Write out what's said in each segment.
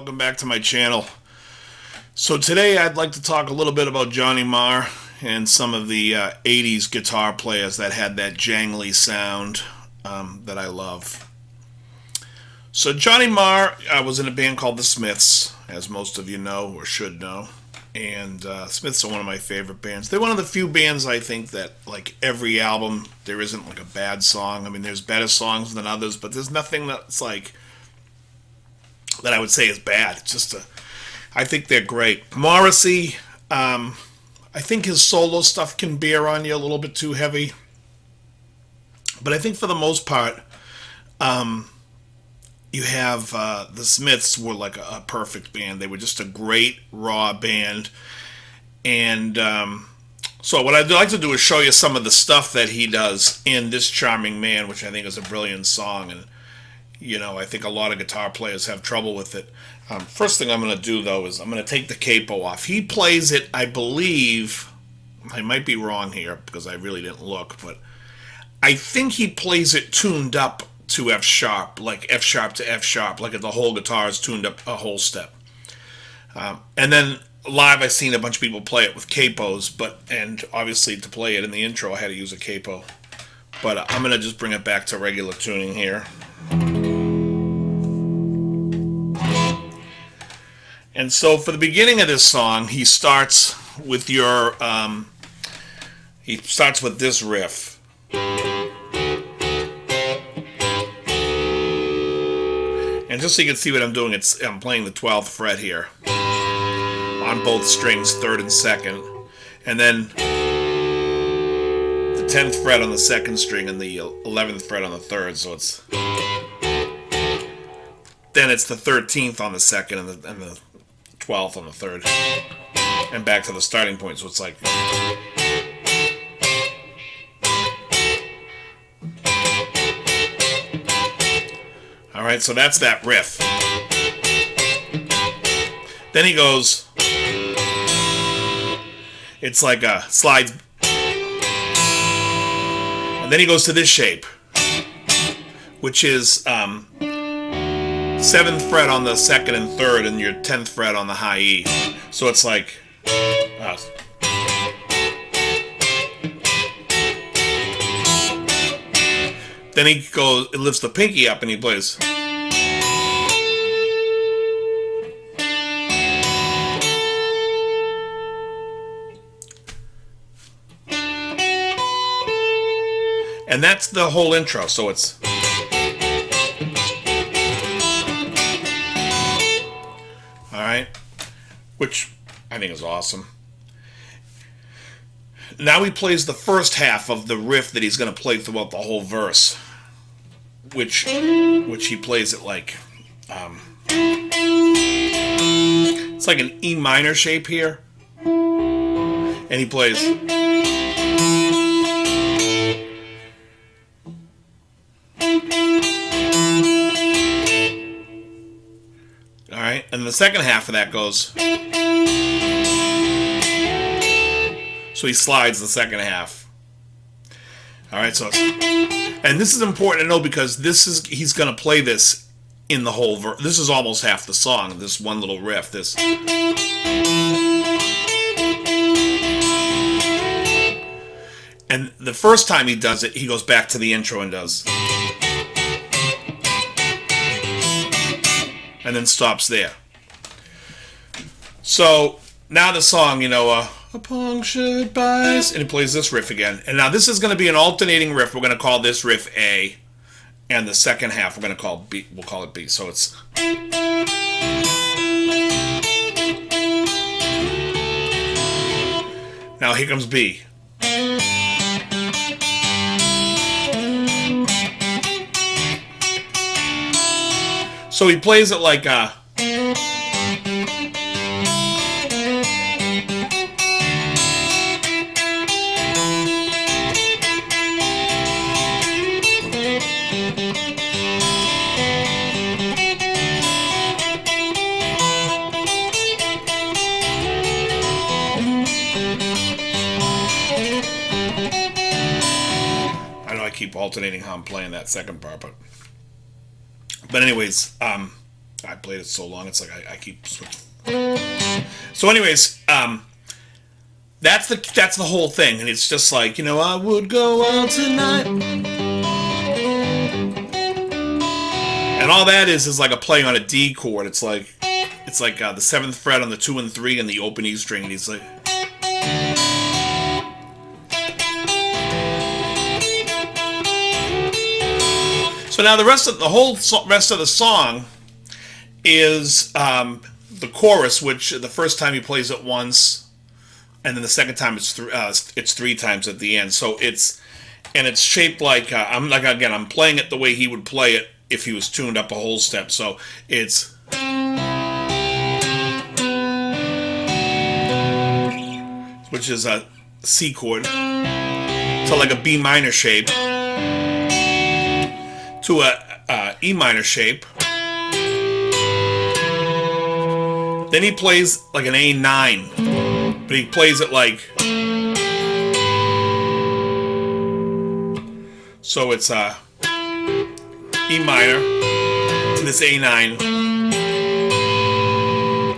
welcome back to my channel. So today I'd like to talk a little bit about Johnny Marr and some of the 80s guitar players that had that jangly sound that I love. So Johnny Marr was in a band called the Smiths, as most of you know or should know. And Smiths are one of my favorite bands. They're one of the few bands I think that, like, every album, there isn't like a bad song. I mean, there's better songs than others, but there's nothing that's like that I would say is bad. It's just I think they're great. Morrissey, I think his solo stuff can bear on you a little bit too heavy, but I think for the most part, you have the Smiths were like a perfect band. They were just a great raw band, and so what I'd like to do is show you some of the stuff that he does in This Charming Man, which I think is a brilliant song, and I think a lot of guitar players have trouble with it. First thing I'm going to do, though, is I'm going to take the capo off. He plays it, I believe, I might be wrong here because I really didn't look, but I think he plays it tuned up to F sharp, like F sharp to F sharp, like if the whole guitar is tuned up a whole step. And then live I've seen a bunch of people play it with capos, and obviously to play it in the intro I had to use a capo. But I'm going to just bring it back to regular tuning here. And so for the beginning of this song, he starts with this riff. And just so you can see what I'm doing, I'm playing the 12th fret here on both strings, 3rd and 2nd, and then the 10th fret on the 2nd string and the 11th fret on the 3rd. So then it's the 13th on the 2nd and the 12th on the 3rd, and back to the starting point. So it's like, all right, so that's that riff. Then he goes, it's like a slides, and then he goes to this shape, which is 7th fret on the 2nd and 3rd, and your 10th fret on the high E. So it's like, then he lifts the pinky up and he plays. And that's the whole intro. So it's, alright, which I think is awesome. Now he plays the first half of the riff that he's going to play throughout the whole verse, which he plays it like, it's like an E minor shape here, and he plays. Alright, and the second half of that goes. So he slides the second half. Alright, so and this is important to know because he's going to play this in the whole verse. This is almost half the song, this one little riff. This. And the first time he does it, he goes back to the intro and does. And then stops there. So now the song, a punctured bias, and he plays this riff again. And now this is going to be an alternating riff. We're going to call this riff A, and the second half we're going to call B. We'll call it B. So it's. Now here comes B. So he plays it like a. I know I keep alternating how I'm playing that second part, but anyways, I played it so long, it's like I keep switching. So, anyways, that's the whole thing, and it's just like, I would go out tonight, and all that is like a play on a D chord. It's like the seventh fret on the 2 and 3 and the open E string. And he's like, so now the rest of the song is the chorus, which the first time he plays it once, and then the second time it's 3 times at the end. So it's shaped like I'm playing it the way he would play it if he was tuned up a whole step. So it's, which is a C chord, to like a B minor shape, to a E minor shape. Then he plays like an A9, but he plays it like, so it's E minor to this A9,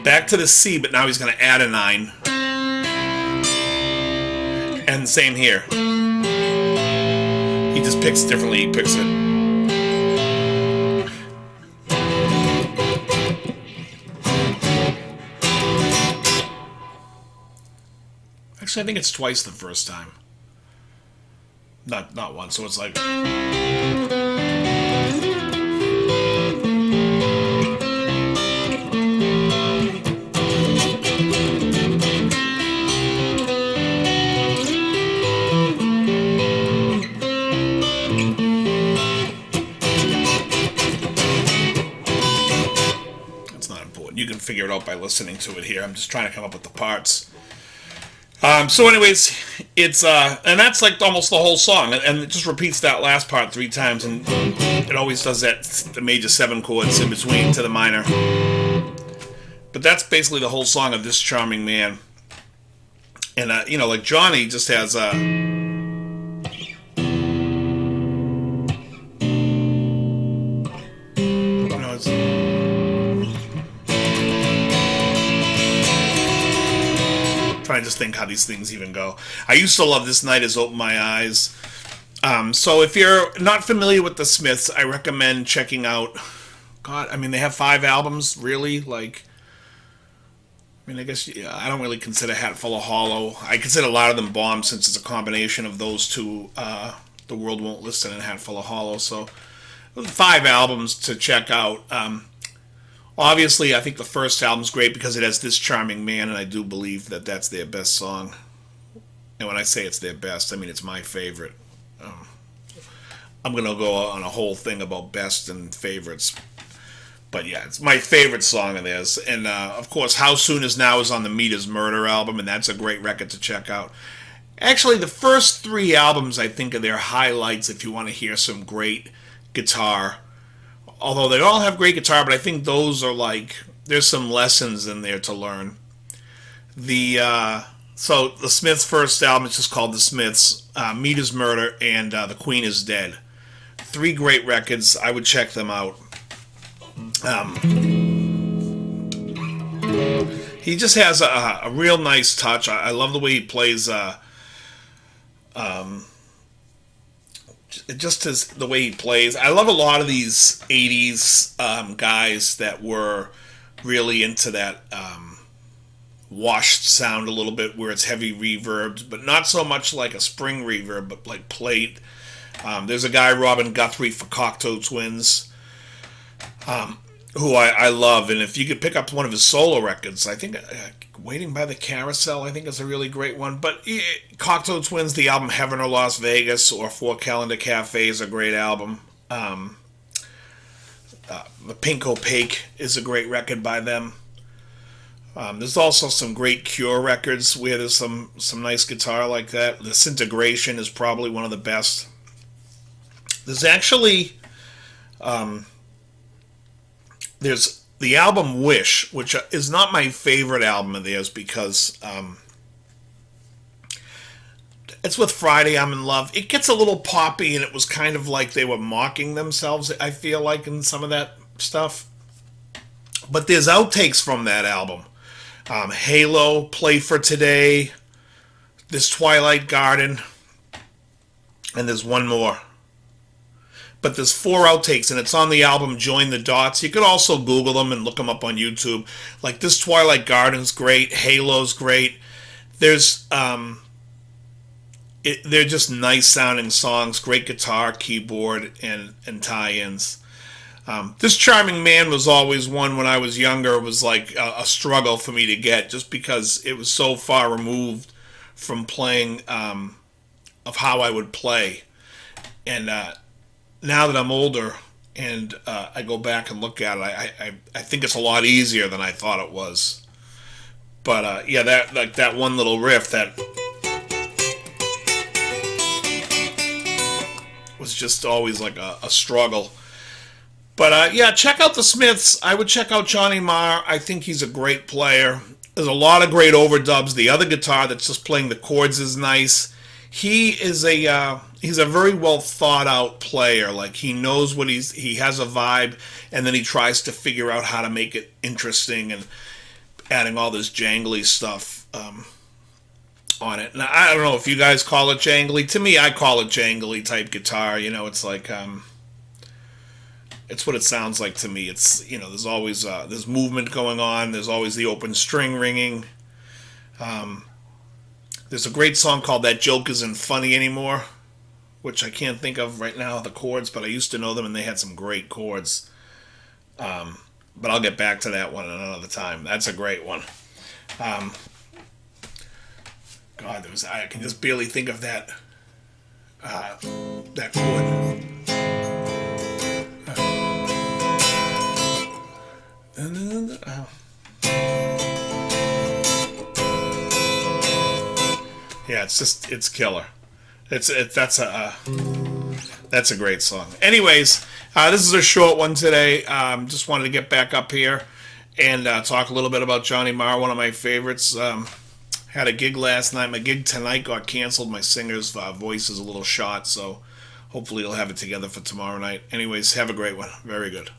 back to the C, but now he's going to add a 9, and same here. He just picks differently. He picks it. Actually, I think it's twice the first time. Not once. So it's like, that's not important. You can figure it out by listening to it here. I'm just trying to come up with the parts. So anyways, it's, and that's like almost the whole song, and it just repeats that last part 3 times, and it always does that, the major 7 chords in between to the minor. But that's basically the whole song of This Charming Man. And, like Johnny just has, I just think how these things even go. I used to love This Night Has Opened My Eyes. So if you're not familiar with the Smiths, I recommend checking out, they have 5 albums, really. Like, I guess, I don't really consider Hatful of Hollow. I consider a lot of them bombs, since it's a combination of those two, The World Won't Listen and Hatful of Hollow. So 5 albums to check out. Obviously, I think the first album's great because it has This Charming Man, and I do believe that that's their best song. And when I say it's their best, I mean it's my favorite. I'm going to go on a whole thing about best and favorites. But yeah, it's my favorite song of theirs. And of course, How Soon Is Now is on the Meat Is Murder album, and that's a great record to check out. Actually, the first 3 albums, I think, are their highlights if you want to hear some great guitar. Although they all have great guitar, but I think those are like, there's some lessons in there to learn. So the Smiths' first album is just called The Smiths, Meat Is Murder, and The Queen Is Dead. 3 great records. I would check them out. He just has a real nice touch. I love the way he plays. Just as the way he plays. I love a lot of these 80s guys that were really into that washed sound a little bit, where it's heavy reverbs, but not so much like a spring reverb, but like plate. There's a guy, Robin Guthrie, for Cocteau Twins, who I love, and if you could pick up one of his solo records, I think Waiting by the Carousel, I think, is a really great one. But Cocteau Twins, the album Heaven or Las Vegas or 4 Calendar Cafe is a great album. The Pink Opaque is a great record by them. There's also some great Cure records where there's some nice guitar like that. Disintegration is probably one of the best. There's actually there's the album Wish, which is not my favorite album of theirs because it's with Friday I'm in Love. It gets a little poppy, and it was kind of like they were mocking themselves, I feel like, in some of that stuff. But there's outtakes from that album. Halo, Play for Today, This Twilight Garden, and there's one more. But there's 4 outtakes, and it's on the album Join the Dots. You could also Google them and look them up on YouTube. Like, This Twilight Garden's great, Halo's great. There's they're just nice sounding songs, great guitar, keyboard, and tie-ins. This Charming Man was always one when I was younger. It was like a struggle for me to get, just because it was so far removed from playing, of how I would play. And now that I'm older and I go back and look at it, I think it's a lot easier than I thought it was. But yeah, that one little riff that was just always like a struggle. But yeah, check out the Smiths. I would check out Johnny Marr. I think he's a great player. There's a lot of great overdubs. The other guitar that's just playing the chords is nice. He's a very well thought out player. Like, he knows what he has a vibe, and then he tries to figure out how to make it interesting and adding all this jangly stuff on it. Now, I don't know if you guys call it jangly. To me, I call it jangly type guitar. It's like it's what it sounds like to me. It's, there's always there's movement going on. There's always the open string ringing. There's a great song called That Joke Isn't Funny Anymore, which I can't think of right now, the chords, but I used to know them, and they had some great chords. But I'll get back to that one another time. That's a great one. God, I can just barely think of that chord. Yeah, it's killer. That's a great song. Anyways, this is a short one today. Just wanted to get back up here and talk a little bit about Johnny Marr, one of my favorites. Had a gig last night. My gig tonight got canceled. My singer's voice is a little shot, so hopefully he'll have it together for tomorrow night. Anyways, have a great one. Very good.